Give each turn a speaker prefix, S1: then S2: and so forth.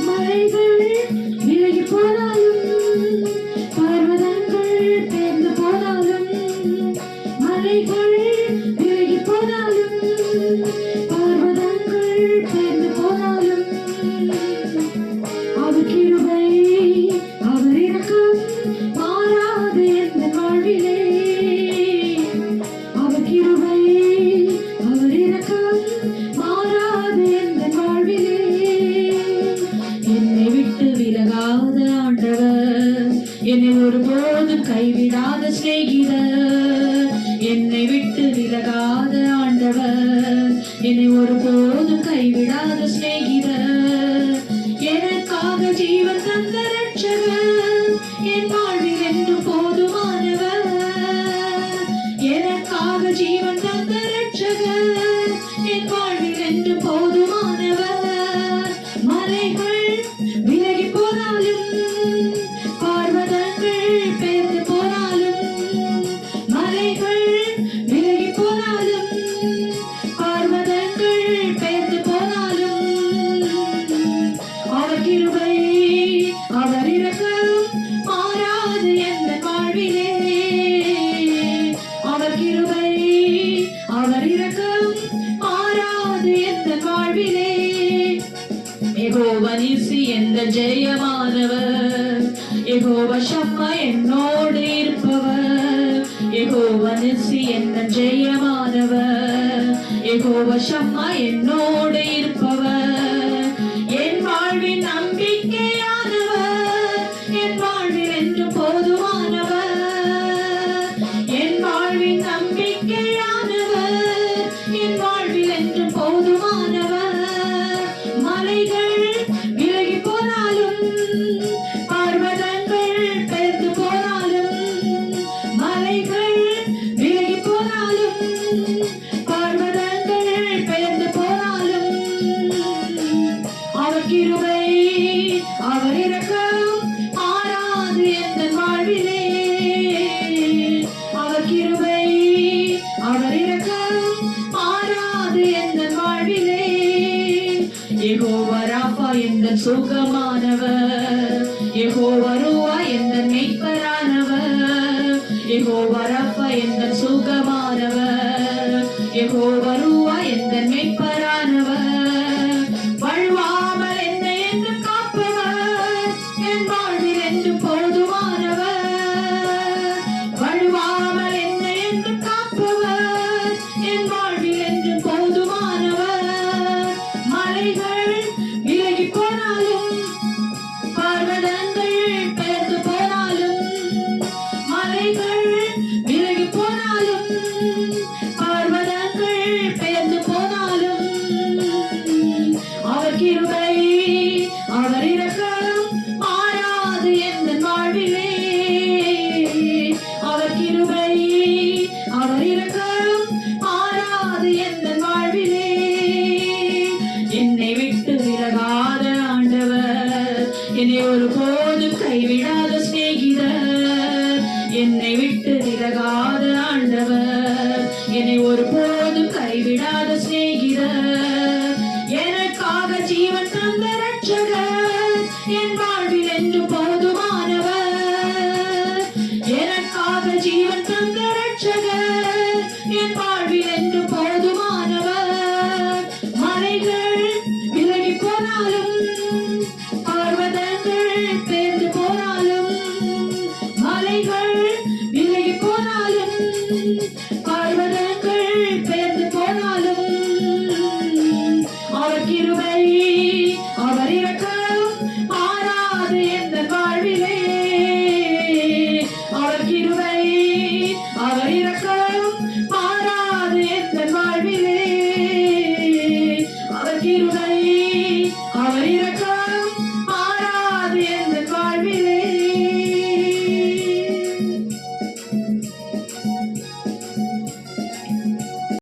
S1: மலைகள் விலகி போனாலும் பர்வதங்கள் பெயர்ந்து போனாலும் மலைகள் விலகி போனாலும் பர்வதங்கள் பெயர்ந்து போனாலும் அவர் கிருபை அவர் இரக்கம் மாறாது எந்த வாழ்விலே அவர் கிருபை அவர் இரக்கம் மாறாது எந்த வாழ்விலே என்னை விட்டு விலகாத ஆண்டவர் என்னை ஒருபோதும் கைவிடாத சிநேகிதர் என்னை விட்டு விலகாத ஆண்டவர் என்னை ஒருபோதும் கைவிடாத சிநேகிதர் எனக்காக ஜீவன் தந்த ரட்சகர் என் வாழ்வில் என்று போதுமானவர் எனக்காக ஜீவன் தந்த ரட்சகர் என் வாழ்வில் என்று போதுமானவர் மலைகள் விலகி போனாலும் பர்வதங்கள் பெயர்ந்து போனாலும் மலைகள் விலகி போனாலும் பர்வதங்கள் பெயர்ந்து போனாலும் அவர் கிருபை அவர் இரக்கம் மாறாது எந்த வாழ்விலே அவர் கிருபை அவர் இரக்கம் மாறாது எந்த வாழ்விலே யெகோவா நீசி எந்த ஜெயமானவர் யெகோவா ஷம்மா என்னோடு இருப்பவர் யெகோவா நீசி எந்த ஜெயமானவர் யெகோவா ஷம்மா என்னோடு இருப்பவர் என் வாழ்வின் நம்பிக்கையானவர் என் வாழ்வில் என்று போதுமானவர் என் வாழ்வின் நம்பிக்கையானவர் என் வாழ்வில் என்று போதுமானவர் மலைகள் விலகி போனாலும் பர்வதங்கள் பெயர்ந்து போனாலும் மலைகள் விலகி போனாலும் பர்வதங்கள் பெயர்ந்து போனாலும் அவர் கிருபை அவர் இரக்கம் மாறாது எந்த வாழ்விலே அவர் கிருபை அவர் இரக்கம் மாறாது எந்த வாழ்விலே யெகோவா ராஃபா எந்த சுகமானவர் யெகோவா ரூவா எந்த மெய்ப்பரானவர் யெகோவா ராஃபா எந்த சுகமானவர் யெகோவா ரூவா எந்த மெய்ப்பரானவர் வழுவாமல் என்னை என்று காப்பவர் என் வாழ்வில் என்று போதுமானவர் வழுவாமல் என்னை என்று காப்பவர் என் வாழ்வில் என்று போதுமானவர் மலைகள் விலகி போனாலும் பர்வதங்கள் பெயர்ந்து போனாலும் மலைகள் விலகி போனாலும் பர்வதங்கள் பெயர்ந்து போனாலும் அவர் கிருபை அவர் இரக்கம் மாறாது எந்த வாழ்விலே அவர் கிருபை அவர் இரக்கம் மாறாது எந்த வாழ்விலே என்னை விட்டு விலகாத ஆண்டவர் என்னை ஒருபோதும் கைவிடாத சிநேகிதர் என்னை விட்டு விலகாத ஆண்டவர் என்னை ஒருபோதும் கைவிடாத சிநேகிதர் எனக்காக ஜீவன் தந்த ரட்சகர் என் வாழ்வில் என்று போதுமானவர் எனக்காக ஜீவன் தந்த ரட்சகர் என் வாழ்வில் என்று போதுமானவர் மலைகள் விலகி போனாலும் பர்வதங்கள் பெயர்ந்து போனாலும் மலைகள் விலகி போனாலும் பர்வதங்கள் பெயர்ந்து போனாலும் அவர் கிருபை அவர் இரக்கம் மாறாது எந்த வாழ்விலே அவர் கிருபை அவர் இரக்கம் மாறாது எந்த வாழ்விலே அவர் கிருபை அவர் இரக்கம்